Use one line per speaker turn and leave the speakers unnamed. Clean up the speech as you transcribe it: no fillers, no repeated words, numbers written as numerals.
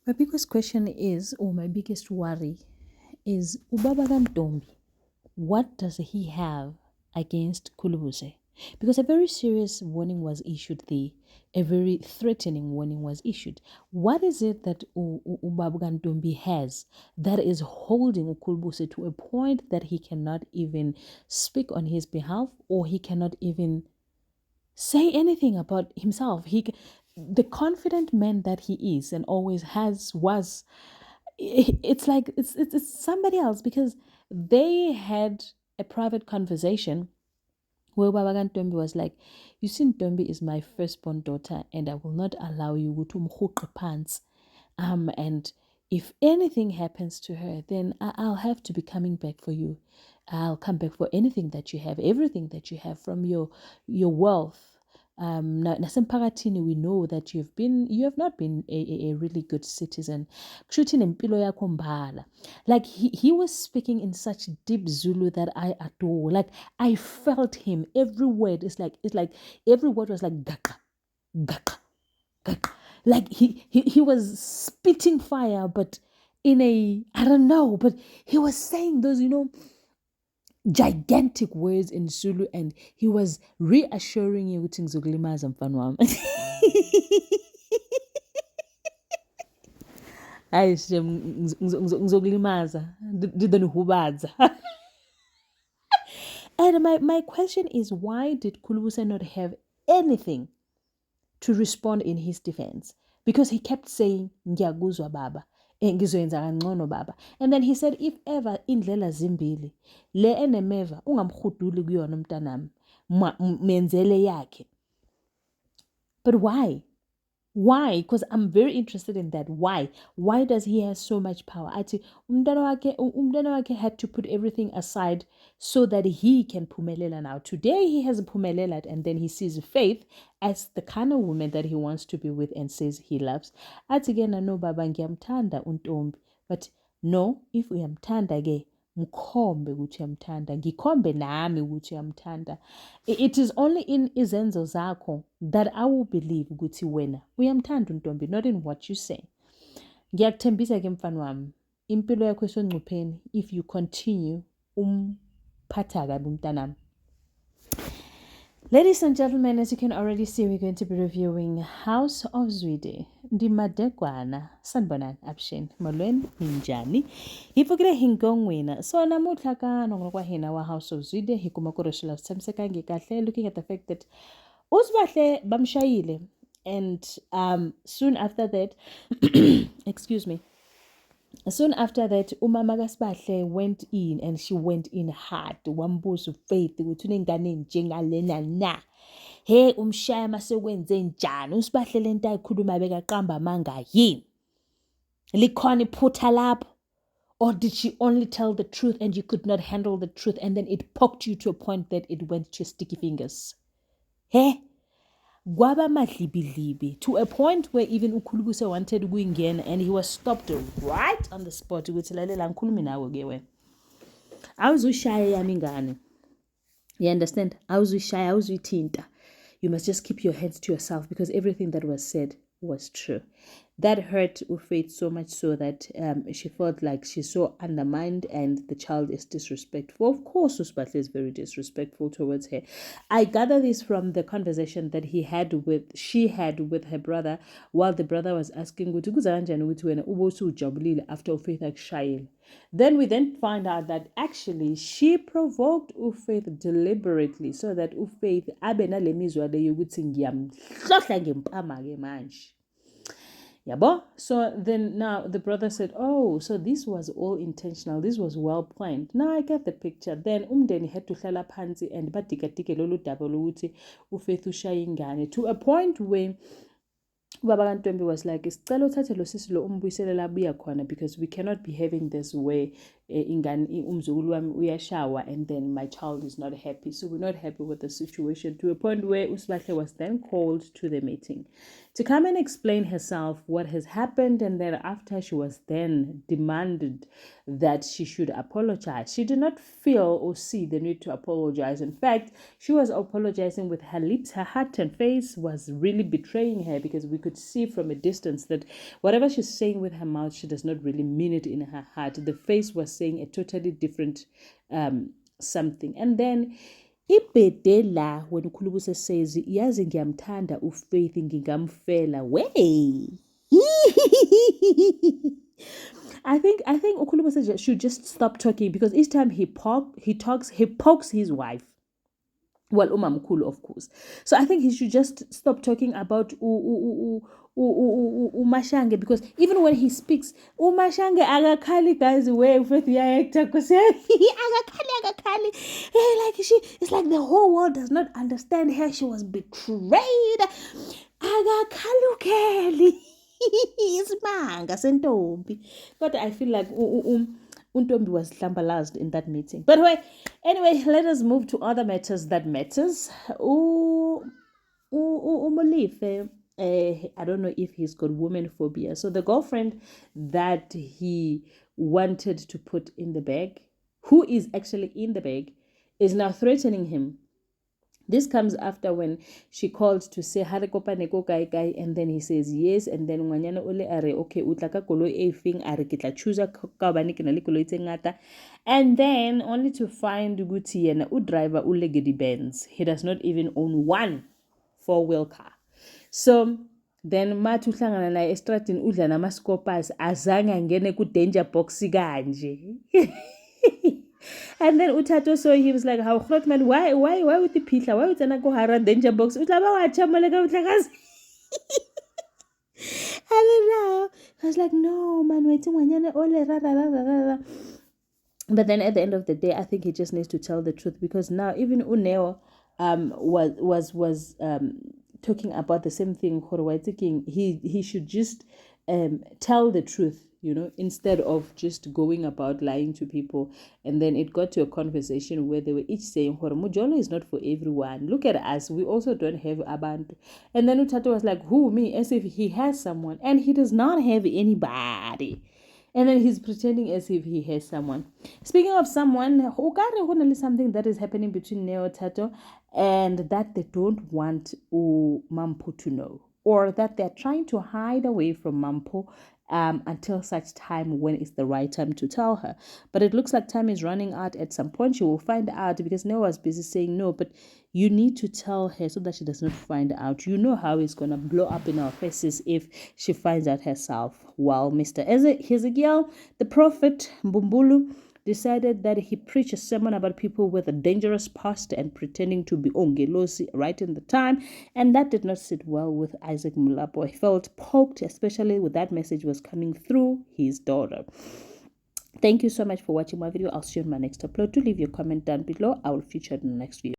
My biggest question is, or my biggest worry is, Ubaba Kantombi, what does he have against Kulubuse? Because a very serious warning was issued there, a very threatening warning was issued. What is it that Ubaba Kantombi has that is holding Ukulubuse to a point that he cannot even speak on his behalf, or he cannot even say anything about himself? The confident man that he is and always has was, it's like it's somebody else, because they had a private conversation where Babagan Tombi was like, you see, Tombi is my firstborn daughter, and I will not allow you to mhuqe pants. And if anything happens to her, then I'll have to be coming back for you. I'll come back for anything that you have, everything that you have from your wealth. Nasemphakathini, we know that you have not been a really good citizen. Kushuthi nempilo yakho mbala. Like he was speaking in such deep Zulu that I adore. Like I felt him. Every word is like, it's like every word was like gaqa, gaqa, gaqa. Like he was spitting fire, but in a, I don't know, but he was saying those, gigantic words in Zulu, and he was reassuring you ukuthi ngizokulimaza mfana wami. Hayi Shem, ngizokulimaza, ngizonihubaza. And my question is, why did Kulubuse not have anything to respond in his defense? Because he kept saying, ngiyakuzwa baba, ngizoyenza kangcono baba. And then he said, if ever indlela zimbili, le enemeva ungamhuduli kuyona mntanami, menzele yakhe. But why? Why? Because I'm very interested in that. Why? Why does he have so much power? Ati umntwana wakhe had to put everything aside so that he can phumelela now. Today he has phumelela, and then he sees Faith as the kind of woman that he wants to be with and says he loves. Ati ke no baba ngiyamthanda untombi. But no, if uyamthanda ke mkhombe ukuthi uyamthanda, ngikhombe nami ukuthi uyamthanda. It is only in izenzo zakho that I will believe ukuthi wena uyamthanda untombi, not in what you say. Ngiyakuthembisa ke mfana wami, impilo yakho esongcupheni if you continue umphatha kabi umntanami. Ladies and gentlemen, as you can already see, we're going to be reviewing House of Zwide. Ndimadekwana, sanibonani abshen, molweni ninjani. Hifukile hingongwina. So namuhla ka nongokwa hina wa House of Zwide hikuma kuroshela semsekange kahle, looking at the fact that usibahle bamshayile, and soon after that excuse me. Soon after that, umama kaSibahle went in, and she went in hard. Wambuza Faith ukuthi unengane njengalena na. Hey, umshaya masekwenze njani? uSibahle lento ayikhuluma bekaqamba amanga yini? Likhona iphutha lapho? Or did she only tell the truth and you could not handle the truth, and then it poked you to a point that it went to your sticky fingers? Hey? Gwaba madlibi to a point where even uKhulubuse wanted ukuyingena, and he was stopped right on the spot ukuthi lalela ngikhulumi nawe ke wena. Awuzushaya yami ingane. You understand? Awuzushaya, awuzuyithinta. You must just keep your hands to yourself, because everything that was said was true. That hurt Faith so much so that she felt like she's so undermined and the child is disrespectful. Of course, Usibahle is very disrespectful towards her. I gather this from the conversation that she had with her brother, while the brother was asking ukuthi kuza kanjani ukuthi wena ube usujabulile after uFaith akushayile. Then we find out that actually she provoked uFaith deliberately so that uFaith abe nale mizwa le yokuthi ngiyamhlohla ngempama ke manje. Yabo? So then now the brother said, oh, so this was all intentional. This was well planned. Now I get the picture. Then umndeni had to hlala phansi and badikatike lolu daba lokuthi uFaith ushaye ingane, to a point where Baba Kantombi was like, isicelo uthathe lo sisi lo umbuyisele la buya khona, because we cannot be having this way ingane umzukulu wami uyashawa and then my child is not happy. So we're not happy with the situation, to a point where uSibahle was then called to the meeting. to come and explain herself what has happened, and then after she was then demanded that she should apologize. She did not feel or see the need to apologize. In fact, she was apologizing with her lips. Her heart and face was really betraying her, because we could see from a distance that whatever she's saying with her mouth, she does not really mean it in her heart. The face was saying a totally different something. And then ibhede la when ukhulubuse says yazi ngiyamthanda uFaith ngingamfela way. I think ukhulubuse should just stop talking, because each time he pokes his wife. Well, umamkhulu, of course. So I think he should just stop talking about uMashange, because even when he speaks, uMashange agakhali, guys, way Faith uyayekta kuse agakhali. Like it's like the whole world does not understand her. She was betrayed. Agakhalukeli. Isimanga sentombi. But I feel like Untombi was slambalazed in that meeting. But anyway, let us move to other matters that matters. Umolife, I don't know if he's got woman phobia. So the girlfriend that he wanted to put in the bag, who is actually in the bag, is now threatening him. This comes after when she called to say harekopa neko kai, and then he says yes, and then ngwanyana ole are okay utla ka koloi e feng are ke tla choose ka bane ke na le koloi tse ngata, and then only to find ukuthi yena u driver u legedi Benz. He does not even own one four-wheel car. So then mathi uhlangana naye estradini udla namascopas azange angene ku danger box kanje. And then Utato, so he was like, "How man? Why with the pitla? Why with the go hara danger box? Utlaba wacha malega utlagas." I don't know. I was like, "No, man, waiting wanyane ole ra ra ra ra ra." But then at the end of the day, I think he just needs to tell the truth, because now even Uneo was talking about the same thing. He should just tell the truth, instead of just going about lying to people. And then it got to a conversation where they were each saying, Mujolo is not for everyone. Look at us. We also don't have abantu. And then Utato was like, who, me? As if he has someone. And he does not have anybody. And then he's pretending as if he has someone. Speaking of someone, something that is happening between Neo Tato, and that they don't want Mampo to know, or that they're trying to hide away from Mampo until such time when it's the right time to tell her. But it looks like time is running out. At some point she will find out, because Neo was busy saying no, but you need to tell her so that she does not find out. You know how it's gonna blow up in our faces if she finds out herself. While Mr. Hezekiel, the prophet Mbumbulu, decided that he preached a sermon about people with a dangerous past and pretending to be Ongelosi right in the time, and that did not sit well with Isaac Mulapo. He felt poked, especially with that message was coming through his daughter. Thank you so much for watching my video. I'll see you in my next upload. Do leave your comment down below. I will feature it in the next video.